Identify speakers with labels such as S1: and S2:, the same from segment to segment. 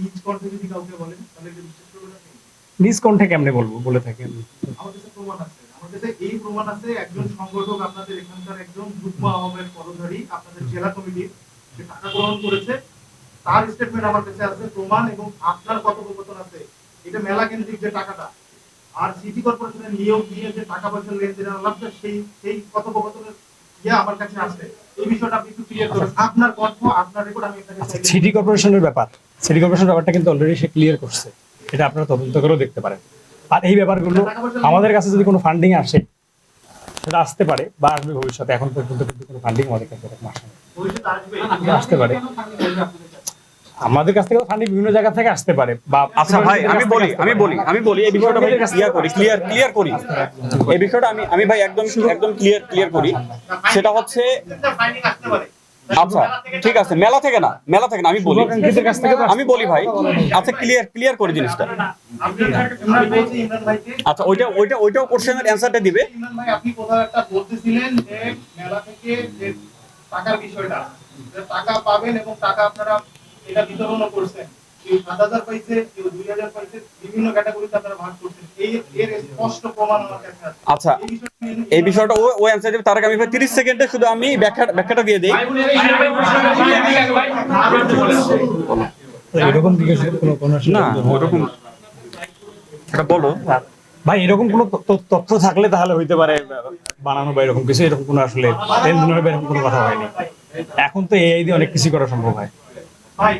S1: নিজ কণ্ঠে যদি কাউকে বলেন তাহলে কি বিশ্বাস করবেন আপনি?
S2: নিজ কণ্ঠে কেমনে বলবো, বলে থাকেন।
S1: আমার কাছে প্রমাণ আছে, আমার কাছে এই প্রমাণ আছে, একজন সংগঠক আপনাদের এখানকার একজন যুগ্ম আহ্বায়ক পদধারী আপনাদের জেলা কমিটির যে টাকা গ্রহণ করেছে তার স্টেটমেন্ট আমার কাছে আছে, প্রমাণ এবং আপনার কথোপকথন আছে। এটা মেলা কেন্দ্রিক যে টাকাটা আর সিটি কর্পোরেশনের নিয়োগ নিয়ে যে টাকা পয়সা লেনদেনের আলাপটা সেই সেই কথোপকথনের আমার কাছে আছে। এই বিষয়টা আপনি একটু ক্লিয়ার করুন। আপনার কণ্ঠ, আপনার রেকর্ড আমি আপনাকে
S2: সিটি কর্পোরেশনের ব্যাপার, সিটি কর্পোরেশনের ব্যাপারটা কিন্তু অলরেডি সে ক্লিয়ার করছে, এটা আপনারা তদন্ত করেও দেখতে পারেন। আর এই ব্যাপারগুলো আমাদের কাছে যদি কোনো ফান্ডিং আসে, সেটা আসতে পারে বা আসবে ভবিষ্যতে, এখন পর্যন্ত কিন্তু কোনো ফান্ডিং আমাদের কাছে এরকম আসে না।
S1: ভবিষ্যতে আসবে,
S2: আসতে পারে, আমাদের কাছ থেকে ফান্ডিং বিভিন্ন জায়গা থেকে আসতে পারে বা
S3: আচ্ছা ভাই আমি বলি এই বিষয়টা ভাই ক্লিয়ার করি এই বিষয়টা আমি ভাই একদম ক্লিয়ার করি। সেটা হচ্ছে
S1: ফাইন্ডিং আসতে পারে।
S3: আচ্ছা ঠিক আছে, মেলা থেকে না আমি বলি ভাই, আচ্ছা ক্লিয়ার করি জিনিসটা।
S1: আমি বলছি ইমরান ভাইকে,
S3: আচ্ছা ওইটাও কোশ্চেনের অ্যানসারটা দিবে।
S1: ইমরান ভাই আপনি কোথাও একটা বলতেছিলেন যে মেলা থেকে যে টাকার বিষয়টা, যে টাকা পাবেন এবং টাকা আপনারা এটা বিতরণও করছেন, কেউ 7,000 পাইছে, কেউ 2,000 পাইছে, বিভিন্ন ক্যাটাগরিতে আপনারা ভাগ করছেন। এর স্পষ্ট প্রমাণ আমার কাছে আছে।
S3: আচ্ছা এই বিষয়টা ও অ্যানসার দেবে, তার আগে আমি 30 সেকেন্ডে শুধু আমি ব্যাখ্যাটা দিয়ে দেই।
S2: এরকম
S3: না ওরকম এটা বলো
S2: ভাই, এরকম কোনো তথ্য থাকলে তাহলে হইতে পারে বানানো বা এরকম কিছু, এরকম কোনো আসলে এরকম কোনো কথা হয়নি। এখন তো এই দিয়ে অনেক কিছু করা সম্ভব হয়।
S1: ভাই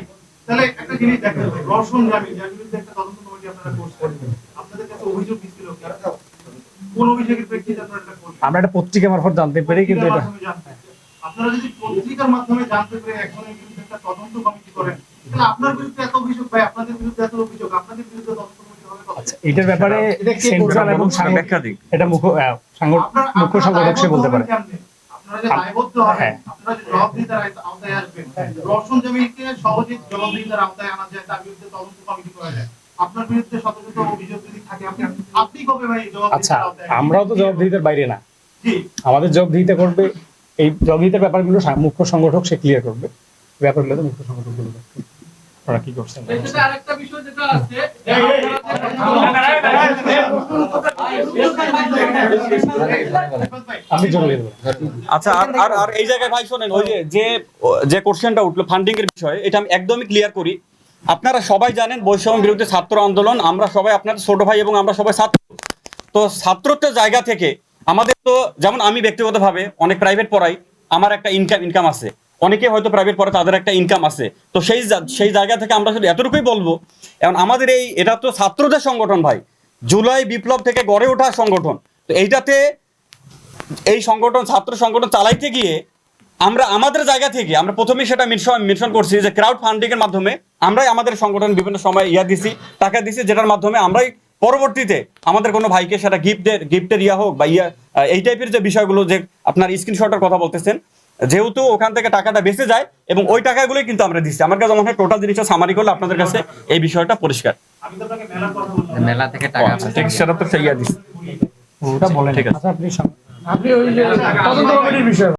S1: তাহলে একটা জিনিস দেখেন, রওশন জামিল যার বিরুদ্ধে একটা তদন্ত কমিটি আপনারা করছেন, আপনাদের কাছে অভিযোগ দিছিল কি? কোন অভিযোগের প্রেক্ষিতে আপনারা এটা করলেন?
S2: আমরা একটা পত্রিকা মারফত জানতে পারি, কিন্তু এটা
S1: আপনারা যদি পত্রিকার মাধ্যমে জানতে পেরে এখন এই বিরুদ্ধে একটা তদন্ত কমিটি করেন, তাহলে আপনার বিরুদ্ধে এত অভিযোগ, ভাই আপনাদের বিরুদ্ধে এত অভিযোগ, আপনাদের বিরুদ্ধে তদন্ত কমিটি হবে কবে?
S2: আচ্ছা, এটার ব্যাপারে সেন্ট্রাল এবং
S3: ব্যাখ্যা দিক
S2: এটা মুখ্য সংগঠক সে বলতে পারে।
S1: আপনারা যে দায়বদ্ধ হবেন, আপনারা যে জবাবদিহিতার আওতায় আসবেন, রওশন জামিলকে সহজে জবাবদিহিতার আওতায় আনা যায়, তার বিরুদ্ধে তদন্ত কমিটি করা যায়। আপনার বিরুদ্ধে শত শত অভিযোগ যদি থাকে, আপনি কবে ভাই
S2: আচ্ছা,
S1: জবাবদিহিতার আওতায়?
S2: আমরাও তো জবাবদিহিতার বাইরে না,
S1: জি
S2: আমাদের জবাবদিহিতা করবে, এই জবাবদিহিতার ব্যাপারগুলো মুখ্য সংগঠক সে ক্লিয়ার করবে। ব্যাপারগুলো তো মুখ্য সংগঠক বলবে ওরা কি করছেন।
S1: আরেকটা বিষয় যেটা আছে,
S2: আমি জঙ্গলে
S3: আচ্ছা আর এই জায়গায় ভাই শোনেন, ওই যে কোশ্চেনটা উঠলো ফান্ডিং এর বিষয়ে, এটা আমি একদমই ক্লিয়ার করি। আপনারা সবাই জানেন বৈষম্য বিরোধী ছাত্র আন্দোলন, আমরা সবাই আপনাদের ছোট ভাই এবং আমরা সবাই ছাত্র। তো ছাত্রত্বের জায়গা থেকে আমাদের তো, যেমন আমি ব্যক্তিগতভাবে অনেক প্রাইভেট পড়াই, আমার একটা ইনকাম আছে, অনেকে হয়তো প্রাইভেট পড়ে তাদের একটা ইনকাম আছে। তো সেই জায়গা থেকে আমরা শুধু এতটুকুই বলবো, এখন আমাদের এটা তো ছাত্রদের সংগঠন ভাই, জুলাই বিপ্লব থেকে গড়ে ওঠা সংগঠন। তো এইটাতে এই সংগঠন, ছাত্র সংগঠন চালাইতে গিয়ে আমরা আমাদের জায়গা থেকে আমরা প্রথমেই সেটা মেনশন করছি যে ক্রাউড ফান্ডিং এর মাধ্যমে আমরাই আমাদের সংগঠন বিভিন্ন সময় টাকা দিছি, যেটার মাধ্যমে আমরাই পরবর্তীতে আমাদের কোনো ভাইকে সেটা গিফটের হোক বা এই টাইপের যে বিষয়গুলো, যে আপনার স্ক্রিনশটের কথা বলতেছেন, যেহেতু ওখান থেকে টাকাটা বেঁচে যায় এবং ওই টাকাগুলোই কিন্তু আমরা দিচ্ছি। আমার কাছে মনে হয় টোটাল জিনিসটা সামারি করলে আপনাদের কাছে এই বিষয়টা পরিষ্কার।
S1: আমি তো আপনাকে
S4: মেলা থেকে টাকা
S3: সেটা তো সেই দিচ্ছি,
S2: ওটা বলেন।
S3: ঠিক আছে।
S2: আচ্ছা, আপনি ওই যে তদন্ত কমিটির বিষয়